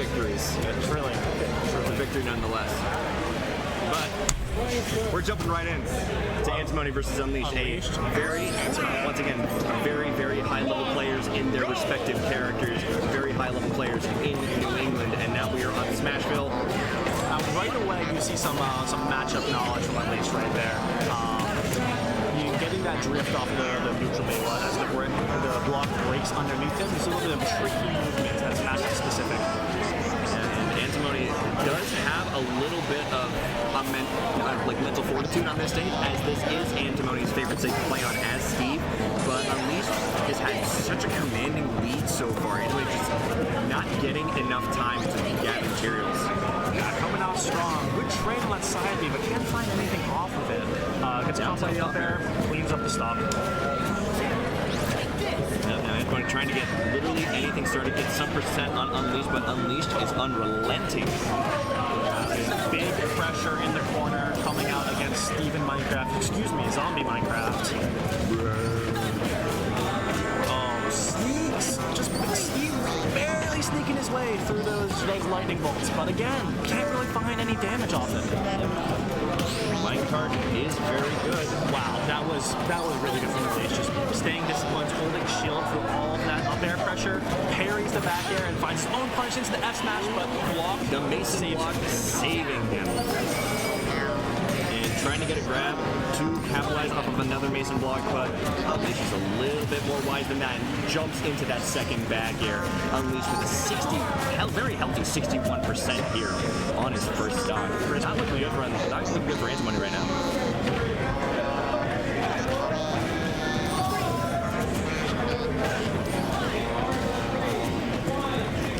victories. Truly. It's a victory nonetheless. But we're jumping right in to Antimony versus Unleashed. Once again, very, very high-level players in their respective characters, very high-level players in New England, and now we are on Smashville. Right away, you see some matchup knowledge from Unleashed right there. You getting that drift off the neutral Mewa as the block breaks underneath him. It's a little bit of tricky movement that's matchup specific. And Antimony does have a little bit of mental fortitude on this stage, as this is Antimony's favorite stage to play on as Steve, but Unleashed has had such a commanding lead so far. Antimon's just not getting enough time to get materials. Yeah, coming out strong. Good trade on that side B, but can't find anything off of it. Gets constantly up there, cleans up the stop. Now Antimony trying to get literally anything started, get some percent on Unleashed, but Unleashed is unrelenting. Big pressure in the corner coming out against Steven Minecraft. Excuse me, Zombie Minecraft. Oh, sneaks! Just Steve barely sneaking his way through those lightning bolts, but again, can't really find any damage off it. Minecart is very good. Wow, that was really good from Unleashed. Just staying disciplined, holding shield through all of that up air pressure, parries the back air and finds his own punch into the F smash, but block. The Mason block saving him. And trying to get a grab to capitalize off of another Mason block, but Unleashed is a little bit more wise than that and jumps into that second back air. Unleashed with a very healthy 61% here on his first stock. Not looking good for Antimony right now.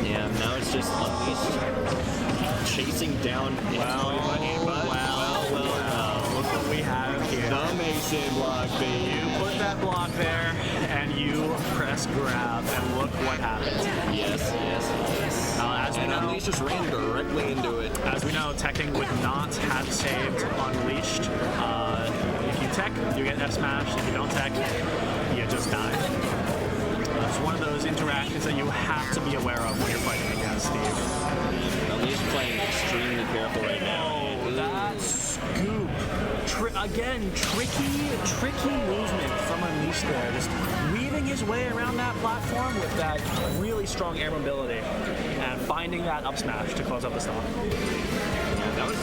Yeah, now it's just Unleashed chasing down Antimony. Look what we have here. The Mason block, baby. You put that block there, and you press grab, and look what happens. Yes. As we know, Unleashed just ran directly into it. As we know, teching would not have saved Unleashed. If you tech, you get F smash. If you don't tech, you just die. It's one of those interactions that you have to be aware of when you're fighting against Steve. Unleashed playing extremely careful right now. That scoop. Again, tricky movement from Unleashed there. Just weaving his way around that platform with that really strong air mobility and finding that up smash to close up the stop. Yeah, that was...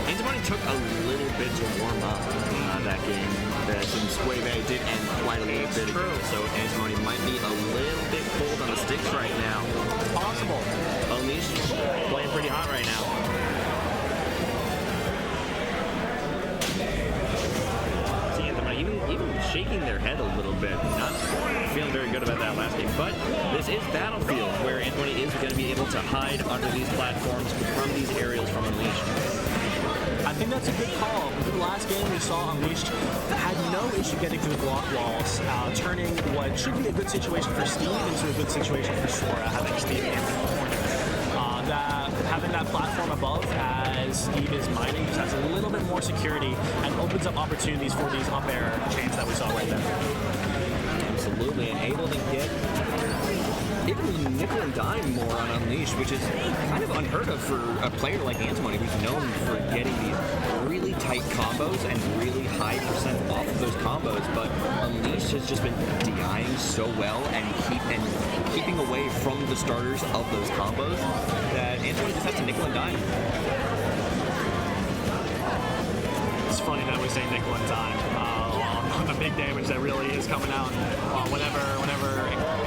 Antimony took a little bit to warm up that game. Since Wave A did end quite a little bit ago, so Antimony might be a little bit cold on the sticks right now. Possible. Unleashed playing pretty hot right now. Even shaking their head a little bit, not feeling very good about that last game. But this is Battlefield, where Antimony is going to be able to hide under these platforms from these aerials from Unleashed. I think that's a good call. The last game we saw Unleashed had no issue getting through the block walls, turning what should be a good situation for Steve into a good situation for Sora, having Steve in the corner. Having that platform above as Steve is mining just has a little bit more security and opens up opportunities for these up air chains that we saw right there. Absolutely, and able to get even nickel and dime more on Unleashed, which is kind of unheard of for a player like Antimony, who's known for getting these really tight combos and really high percent off of those combos. But Unleashed has just been DIing so well and keeping away from the starters of those combos that Antimony just has to nickel and dime. It's funny that we say nickel and dime on the big damage that really is coming out whenever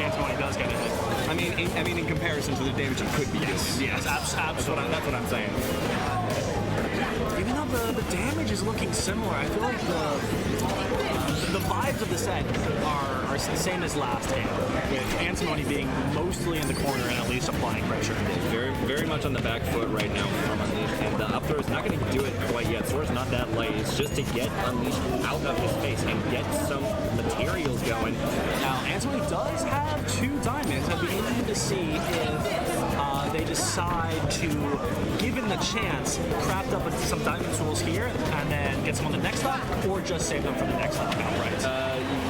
Antimony does get a hit. I mean, in comparison to the damage it could be doing. Yes, absolutely. That's what I'm saying. Even though the damage is looking similar, I feel like the vibes of the set are the same as last game, with Antimony being mostly in the corner and at least applying pressure. Very, very much on the back foot right now from Unleashed, and the up throw is not going to do it quite yet. Sora's not that light. It's just to get Unleashed out of his face and get some materials going. Now, Antimony does have 2 diamonds. I'd be interested to see if they decide to, given the chance, craft up some diamond tools here and then get some on the next stop, or just save them for the next stop outright.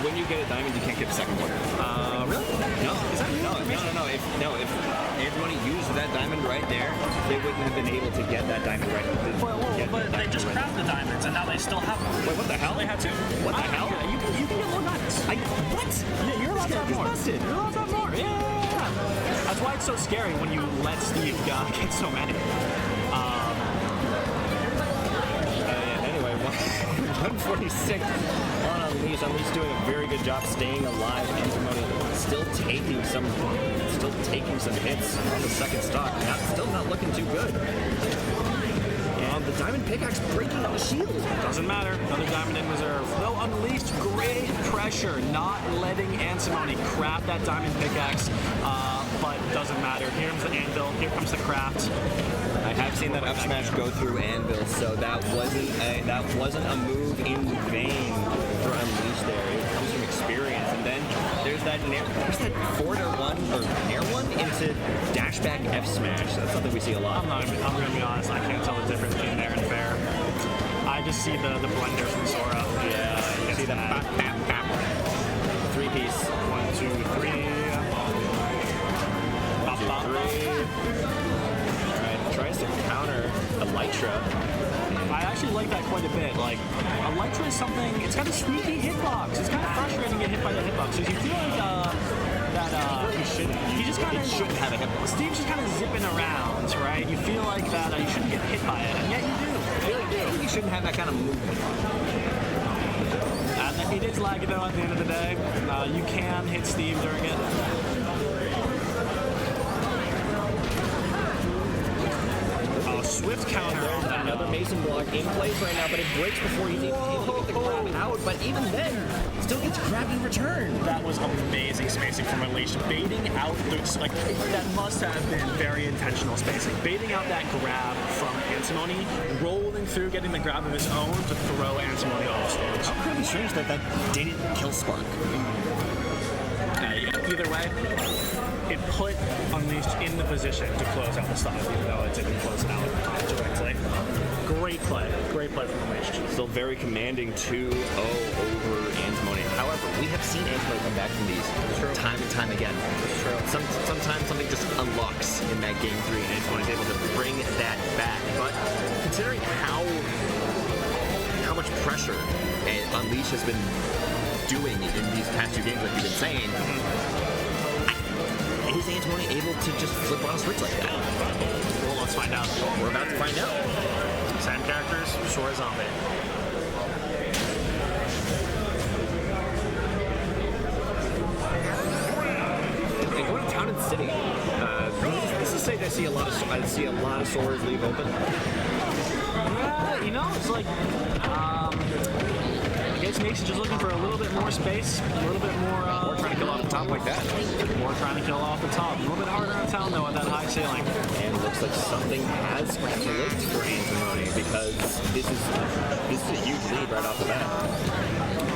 When you get a diamond, you can't get a second one. Really? No. Is that no. If Antimony used that diamond right they wouldn't have been able to get that diamond right. But they just cracked the diamonds, and now they still have them. Wait, what the hell? They had two. What the hell? Yeah, you can get more diamonds. What? Yeah, you're allowed to have more. Busted. You're allowed to have more. Yeah. That's why it's so scary when you let Steve get so many. Anyway, 146 on Unleash. Unleash doing a very good job staying alive. Antimony still taking some hits on the second stock. Still not looking too good. And the diamond pickaxe breaking the shield. Doesn't matter. Another diamond in reserve. Though Unleashed, great pressure, not letting Antimony craft that diamond pickaxe. But doesn't matter. Here comes the anvil. Here comes the craft. I have seen that up smash go through anvil, so that wasn't a move in vain for Unleashed there. It comes from experience, and then there's that forward air one or air one into dash back F smash. That's something we see a lot. I'm gonna be honest. I can't tell the difference between air and fair. I just see the blender from Sora. Yeah, you see the bap bap bap. 3-piece. 1, 2, 3. Bop, bop. 3. Alright, tries to counter Elytra. I actually like that quite a bit. Like, Elytra is something, it's got a sneaky hitbox. It's kind of frustrating to get hit by the hitbox. So you feel like he just kind of shouldn't have a hitbox. Steve's just kind of zipping around, right? You feel like that you shouldn't get hit by it, and yet you do. You really do. You shouldn't have that kind of movement. It is laggy though at the end of the day. You can hit Steve during it. Swift counter. There's another Mason block in place right now, but it breaks before he's able to get the grab out. But even then, still gets grabbed in return. That was amazing spacing from Unleashed. Baiting out that must have been very intentional spacing. Baiting out that grab from Antimony, rolling through, getting the grab of his own to throw Antimony off stage. How pretty strange that didn't kill Spark. Either way, it put Unleashed in the position to close out the stock, even though it didn't close it out directly. Great play from Unleashed. Still very commanding 2-0 over Antimony. However, we have seen Antimony come back from these time and time again. Sometimes something just unlocks in that game 3, and Antimony is able to bring that back. But considering how much pressure Unleashed has been doing in these past 2 games, like you've been saying, is Antimony able to just flip on a switch like that? Well, let's find out. We're about to find out. Same characters, Sora Zombie. They go to Town and City. This is safe. I see a lot of Soras leave open. Yeah, it's like I guess Nate's just looking for a little bit more space, a little bit more. Or trying to kill off the top like that. More trying to kill off the top. A little bit harder on town though at that high ceiling. And it looks like something has clicked for Antimony, because this is a huge lead right off the bat.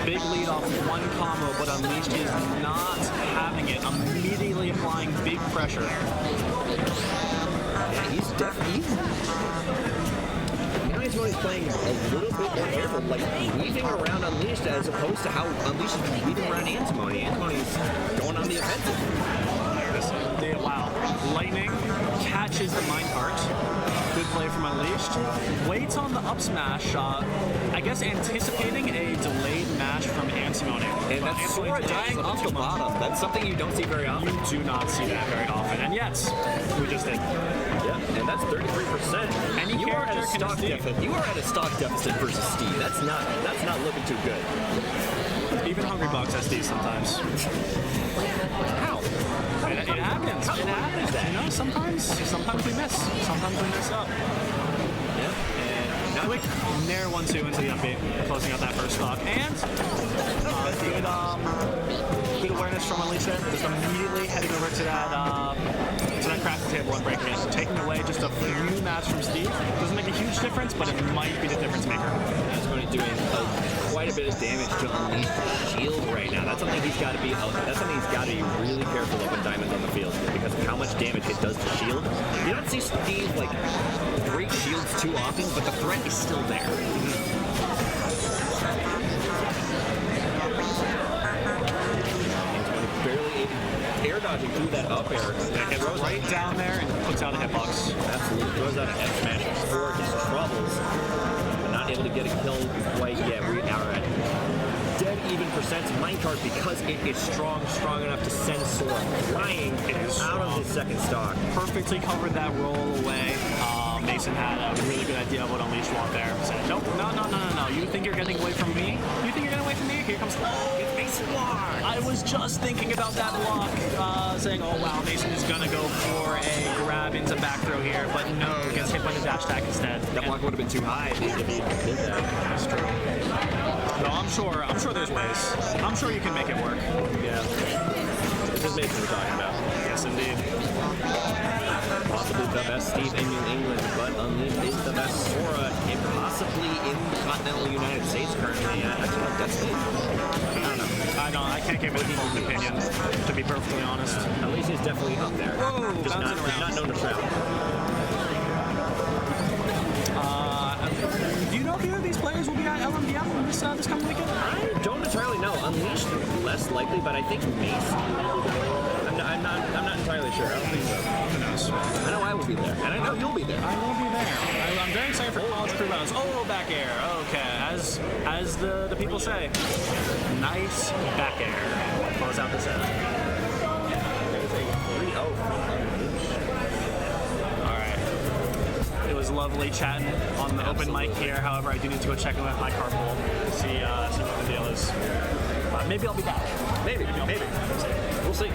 Big lead off one combo, but Unleashed is not having it. Immediately applying big pressure. Yeah, he's definitely. Antimony's playing a little bit more careful, like weaving around Unleashed as opposed to how Unleashed has been weaving around Antimony. Antimony's going on the offensive. Wow. Lightning catches the minecart. Good play from Unleashed. Waits on the up smash. I guess anticipating a delayed mash from Antimony. And that's Sora dying off the bottom. That's something you don't see very often. You do not see that very often. And yet, we just did. Yeah, and that's 33%. Any you are at a character stock can deficit. You are at a stock deficit versus Steve. That's not looking too good. Even Hungry Bucks SD sometimes. How? It happens. It happens. Sometimes we miss. Sometimes we mess up. Yeah. And Quick Nair 1-2 into the upbeat, closing out that first stock. And good awareness from Unleashed there. Just immediately heading over to that crafting table and breaking it. Taking away just a few mats from Steve. Doesn't make a huge difference, but it might be the difference maker. That's going to be doing quite a bit of damage to Unleashed shield right now. That's something he's got to be really careful of when Diamond's on the field, because of how much damage it does to shield. You don't see Steve break shields too often, but the threat is still there. Barely air dodging through that up air. It gets right down there and puts out a hitbox. Absolutely. Throws out an F smash for his troubles. But not able to get a kill quite yet. We are at dead even percent minecart because it is strong enough to send Sora flying out of his second stock. Perfectly covered that roll away. Mason had a really good idea of what Unleashed want there. Said, nope, no. You think you're getting away from me? You think you're getting away from me? Here comes Mason block. I was just thinking about that block, saying, oh wow, Mason is gonna go for a grab into back throw here, but no, gets hit by the dash attack instead. That block would have been too high if he did that. That's true. No, I'm sure there's ways. I'm sure you can make it work. Yeah. This is Mason we're talking about. Yes, indeed. Possibly the best Steve in New England, but Unleashed is the best Sora, and possibly in the continental United States currently. Actually, that's it. I don't know. I can't give an informed opinion, to be perfectly honest. Unleashed is definitely up there. Whoa, just bouncing around. Not known to travel. Do you know if either of these players will be at LMDM this coming weekend? I don't entirely know. Unleashed less likely, but I think Mason. I'm not entirely sure. I don't think so. Who knows? I know I will be there, and I know you'll be there. I will be there. I'm very excited for college crew battles. Oh, back air. Okay, as the people say, nice back air. Close out the set. All right. It was lovely chatting on the open mic here. However, I do need to go check in with my carpool. See what the deal is. Maybe I'll be back. Maybe. We'll see.